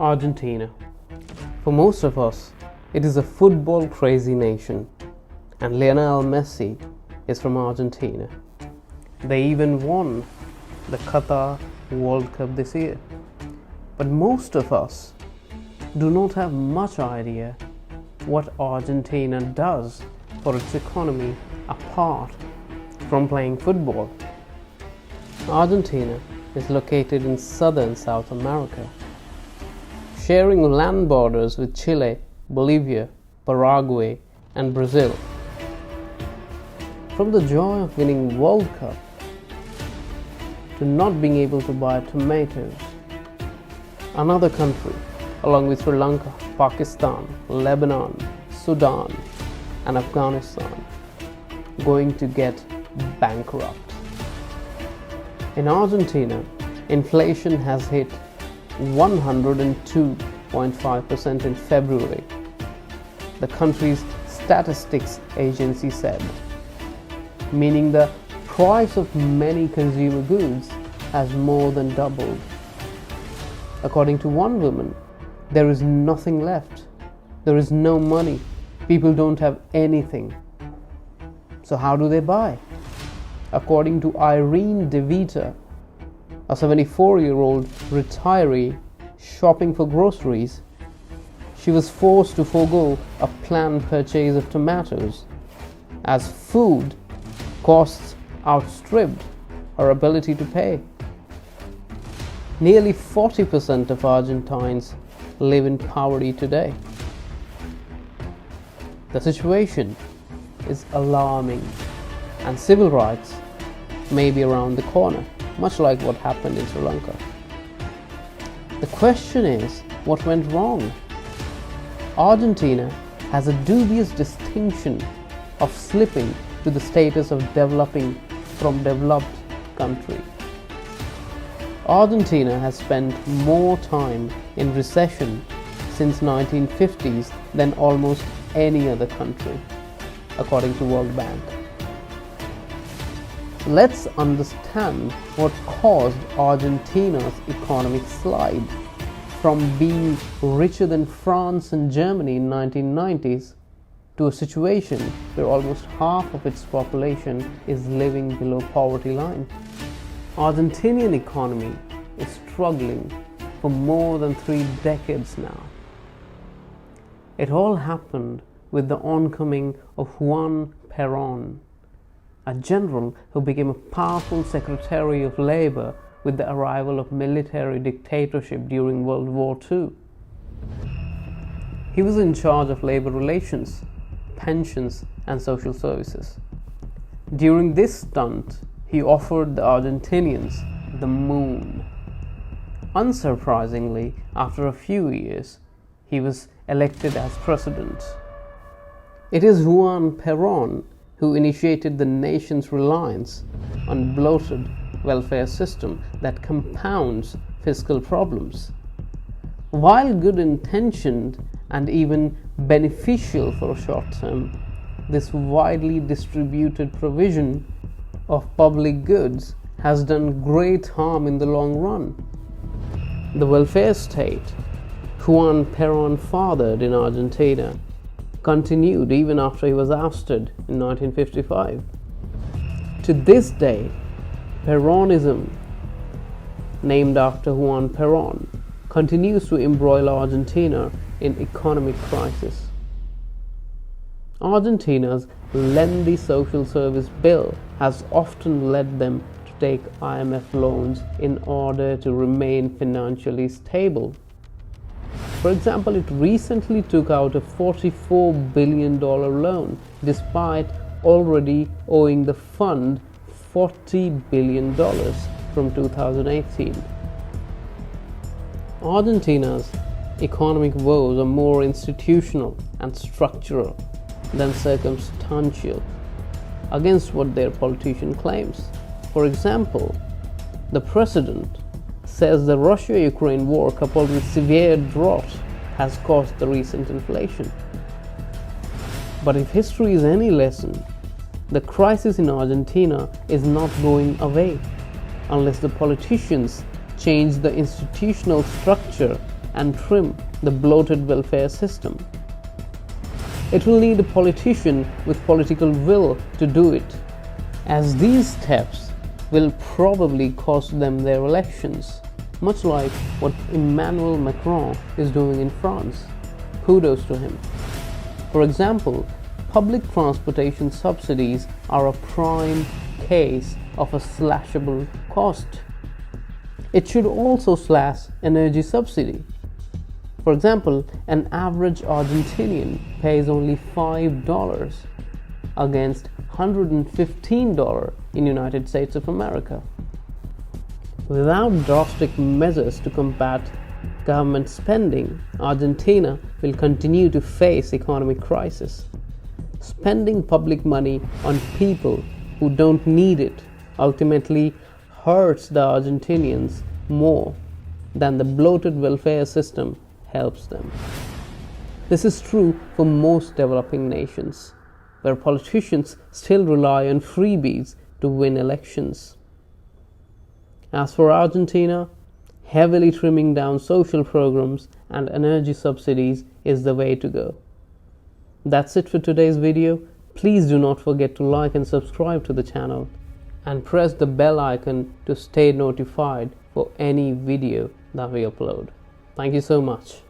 Argentina. For most of us, it is a football-crazy nation, and Lionel Messi is from Argentina. They even won the Qatar World Cup this year. But most of us do not have much idea what Argentina does for its economy apart from playing football. Argentina is located in southern South America, sharing land borders with Chile, Bolivia, Paraguay, and Brazil. From the joy of winning World Cup to not being able to buy tomatoes, another country, along with Sri Lanka, Pakistan, Lebanon, Sudan, and Afghanistan, going to get bankrupt. In Argentina, inflation has hit 102.5% in February, the country's statistics agency said, meaning the price of many consumer goods has more than doubled. According to one woman, there is nothing left. There is no money. People don't have anything. So how do they buy? According to Irene DeVita, a 74-year-old retiree shopping for groceries, she was forced to forego a planned purchase of tomatoes as food costs outstripped her ability to pay. Nearly 40% of Argentines live in poverty today. The situation is alarming, and civil rights may be around the corner, much like what happened in Sri Lanka. The question is, what went wrong? Argentina has a dubious distinction of slipping to the status of developing from developed country. Argentina has spent more time in recession since 1950s than almost any other country, according to World Bank. Let's understand what caused Argentina's economic slide from being richer than France and Germany in 1990s to a situation where almost half of its population is living below poverty line. Argentinian economy is struggling for more than 3 decades now. It all happened with the oncoming of Juan Perón, a general who became a powerful Secretary of Labor with the arrival of military dictatorship during World War II. He was in charge of labor relations, pensions, and social services. During this stunt, he offered the Argentinians the moon. Unsurprisingly, after a few years, he was elected as president. It is Juan Perón who initiated the nation's reliance on bloated welfare system that compounds fiscal problems. While good-intentioned and even beneficial for a short term, this widely distributed provision of public goods has done great harm in the long run. The welfare state Juan Perón fathered in Argentina continued even after he was ousted in 1955. To this day, Peronism, named after Juan Perón, continues to embroil Argentina in economic crisis. Argentina's lengthy social service bill has often led them to take IMF loans in order to remain financially stable. For example, it recently took out a $44 billion loan despite already owing the fund $40 billion from 2018. Argentina's economic woes are more institutional and structural than circumstantial, against what their politician claims. For example, the president says the Russia-Ukraine war coupled with severe drought has caused the recent inflation. But if history is any lesson, the crisis in Argentina is not going away unless the politicians change the institutional structure and trim the bloated welfare system. It will need a politician with political will to do it, as these steps will probably cost them their elections, much like what Emmanuel Macron is doing in France. Kudos to him. For example, public transportation subsidies are a prime case of a slashable cost. It should also slash energy subsidy. For example, an average Argentinian pays only $5 against $115 in United States of America. Without drastic measures to combat government spending, Argentina will continue to face economic crisis. Spending public money on people who don't need it ultimately hurts the Argentinians more than the bloated welfare system helps them. This is true for most developing nations, where politicians still rely on freebies to win elections. As for Argentina, heavily trimming down social programs and energy subsidies is the way to go. That's it for today's video. Please do not forget to like and subscribe to the channel and press the bell icon to stay notified for any video that we upload. Thank you so much.